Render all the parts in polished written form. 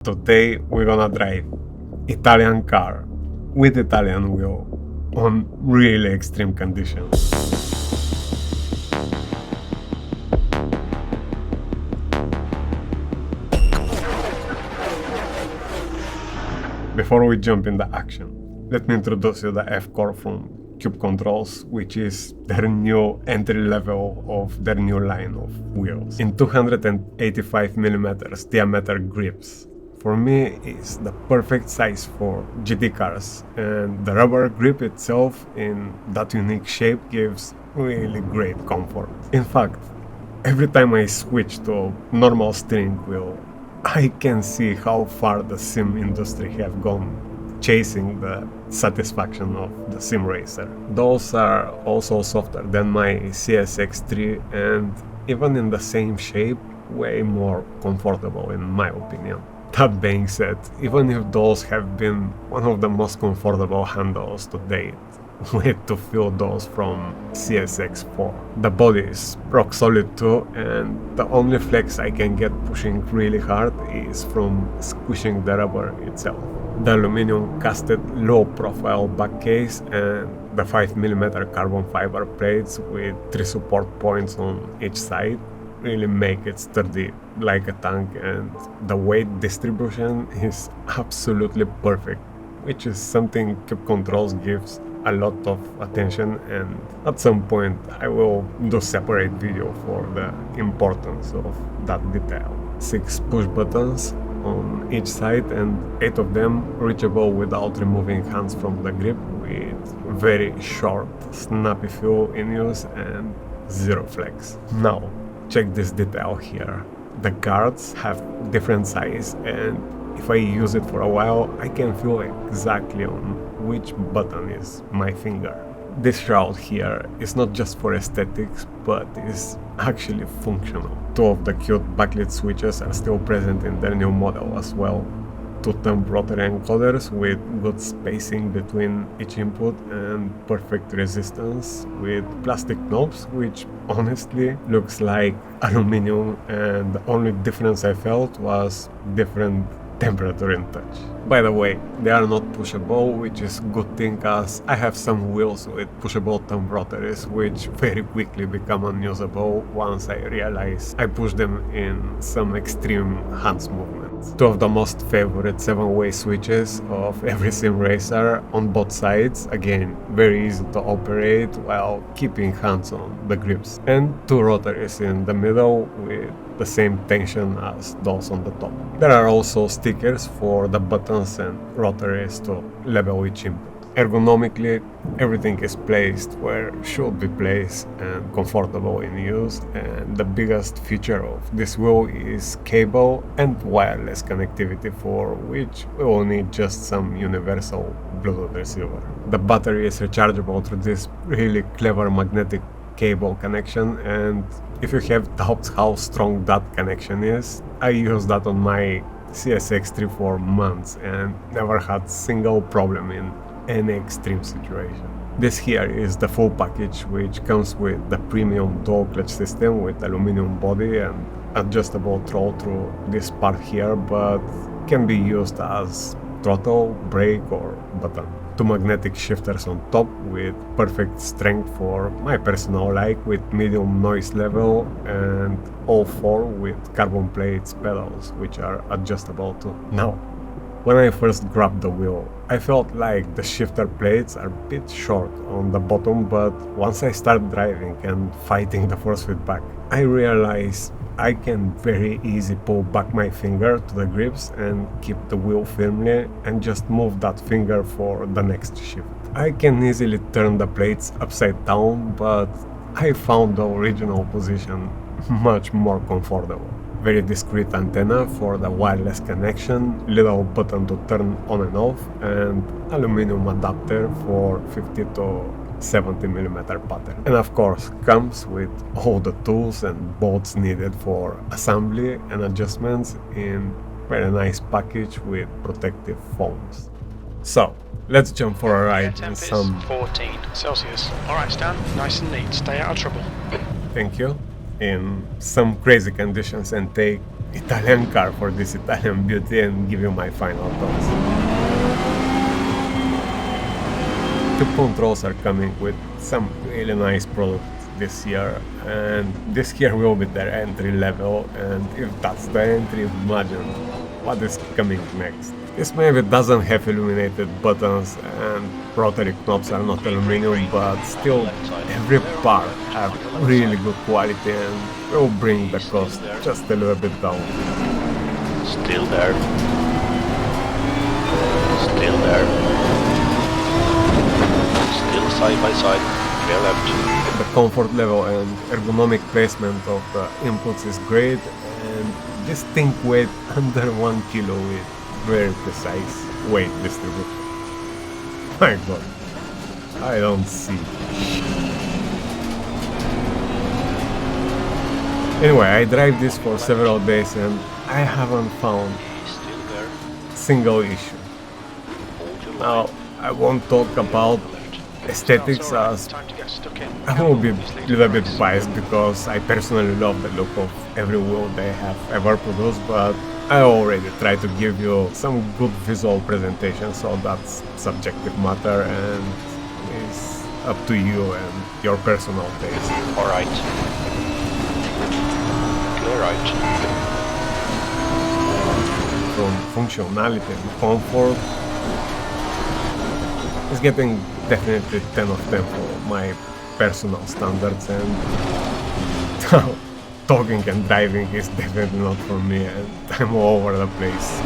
Today we're gonna drive Italian car with Italian wheel on really extreme conditions. Before we jump into action, let me introduce you the F-Core from Cube Controls, which is their new entry level of their new line of wheels. In 285mm diameter grips. For me, it's the perfect size for GT cars, and the rubber grip itself in that unique shape gives really great comfort. In fact, every time I switch to a normal steering wheel, I can see how far the sim industry have gone chasing the satisfaction of the sim racer. Those are also softer than my CSX3 and even in the same shape, way more comfortable in my opinion. That being said, even if those have been one of the most comfortable handles to date, wait to feel those from CSX4. The body is rock solid too, and the only flex I can get pushing really hard is from squishing the rubber itself. The aluminum casted low profile back case and the 5mm carbon fiber plates with 3 support points on each side really make it sturdy like a tank, and the weight distribution is absolutely perfect, which is something Cube Controls gives a lot of attention, and at some point I will do separate video for the importance of that detail. 6 push buttons on each side and 8 of them reachable without removing hands from the grip, with very short, snappy feel in use and zero flex. Now, check this detail here. The guards have different size, and if I use it for a while, I can feel exactly on which button is my finger. This shroud here is not just for aesthetics, but is actually functional. 2 of the cute backlit switches are still present in their new model as well. 2 thumb rotary encoders with good spacing between each input and perfect resistance with plastic knobs, which honestly looks like aluminum, and the only difference I felt was different temperature in touch. By the way, they are not pushable, which is good thing as I have some wheels with pushable thumb rotaries which very quickly become unusable once I realize I push them in some extreme hands movements. 2 of the most favorite 7-way switches of every sim racer on both sides, again very easy to operate while keeping hands on the grips, and 2 rotaries in the middle with the same tension as those on the top. There are also stickers for the buttons and rotaries to level each input. Ergonomically, everything is placed where it should be placed and comfortable in use, and the biggest feature of this wheel is cable and wireless connectivity, for which we will need just some universal Bluetooth receiver. The battery is rechargeable through this really clever magnetic cable connection, and if you have doubts how strong that connection is, I used that on my CSX3 for months and never had single problem in any extreme situation. This here is the full package, which comes with the premium dual clutch system with aluminum body and adjustable throttle through this part here, but can be used as throttle, brake or button. 2 magnetic shifters on top with perfect strength for my personal like, with medium noise level, and all 4 with carbon plates pedals which are adjustable too. Now, when I first grabbed the wheel, I felt like the shifter plates are a bit short on the bottom, but once I start driving and fighting the force feedback, I realized I can very easily pull back my finger to the grips and keep the wheel firmly and just move that finger for the next shift. I can easily turn the plates upside down, but I found the original position much more comfortable. Very discreet antenna for the wireless connection, little button to turn on and off, and aluminum adapter for 50 to 70mm pattern. And of course comes with all the tools and bolts needed for assembly and adjustments in very nice package with protective foams. So let's jump for a ride in some 14 Celsius. Alright Stan, nice and neat, stay out of trouble. Thank you. In some crazy conditions and take Italian car for this Italian beauty and give you my final thoughts. The controls are coming with some really nice products this year, and this here will be their entry level, and if that's the entry, imagine what is coming next. This maybe doesn't have illuminated buttons and rotary knobs are not aluminum, but still every part have really good quality and will bring the cost just a little bit down. Still there. Still there. Still side by side. Clear left. The comfort level and ergonomic placement of the inputs is great, and this thing weighs under 1 kilo with very precise weight distribution. My god, I don't see. Anyway, I drive this for several days and I haven't found Still there. single issue. Hold your Now, line. I won't talk about aesthetics as Time to get stuck in. I will be a little bit biased because I personally love the look of every wheel they have ever produced, but I already try to give you some good visual presentation, so that's subjective matter and is up to you and your personal taste. Alright. Clear right. From functionality and comfort, it's getting definitely 10 of 10 for my personal standards, and talking and driving is definitely not for me, and I'm all over the place.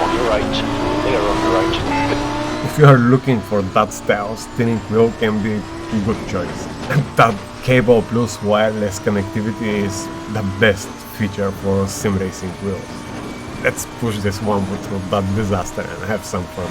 On your right. Clear on your right. If you are looking for that style, steering wheel can be a good choice. And that cable plus wireless connectivity is the best feature for sim racing wheels. Let's push this one through that disaster and have some fun.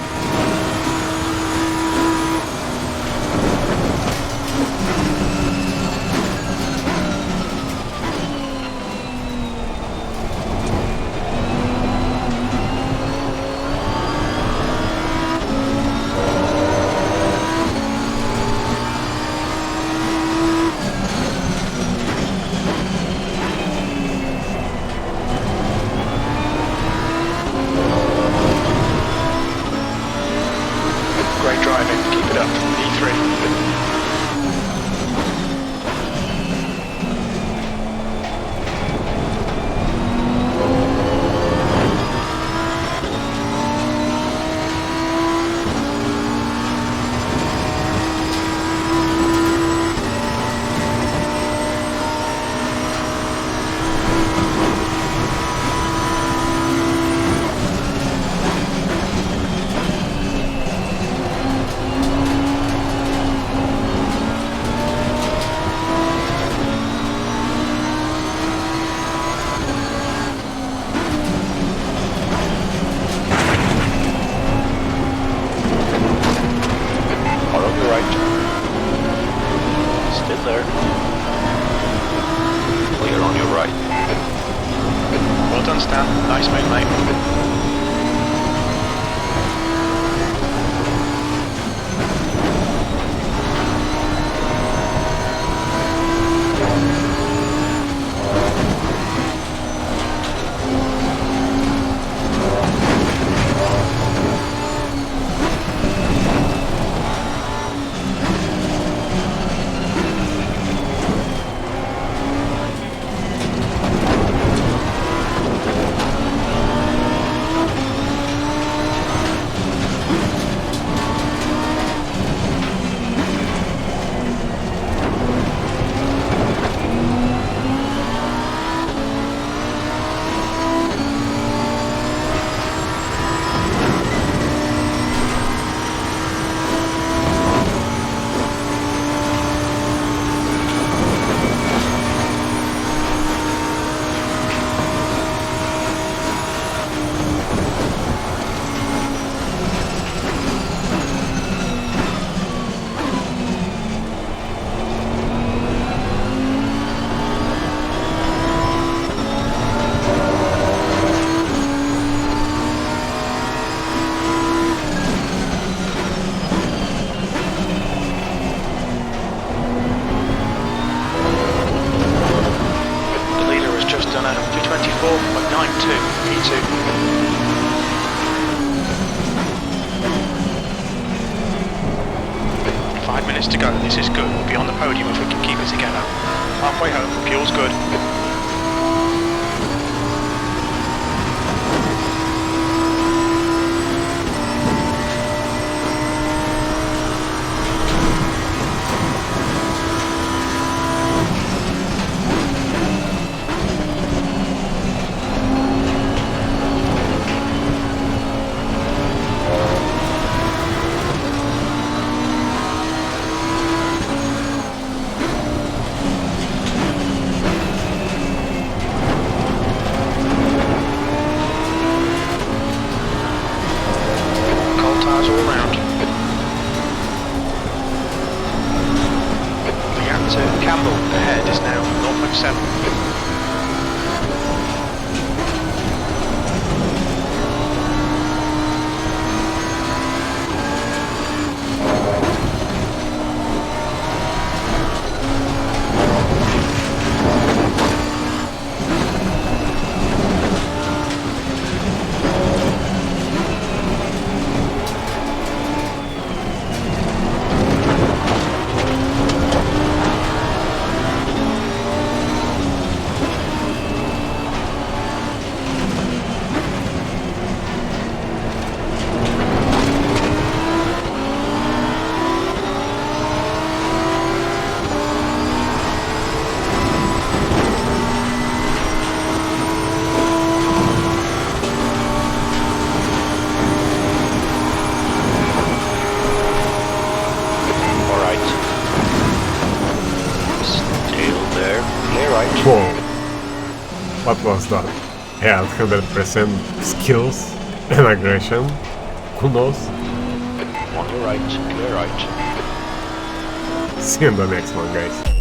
Five minutes to go. This is good. We'll be on the podium if we can keep it together. Halfway home. Fuel's good. Cold tires all round. The gap to Campbell ahead is now 0.7. Alright. Still there. Clear right. Whoa. What was that? Yeah, 100% skills and aggression. Kudos. On your right. Clear right. See you in the next one, guys.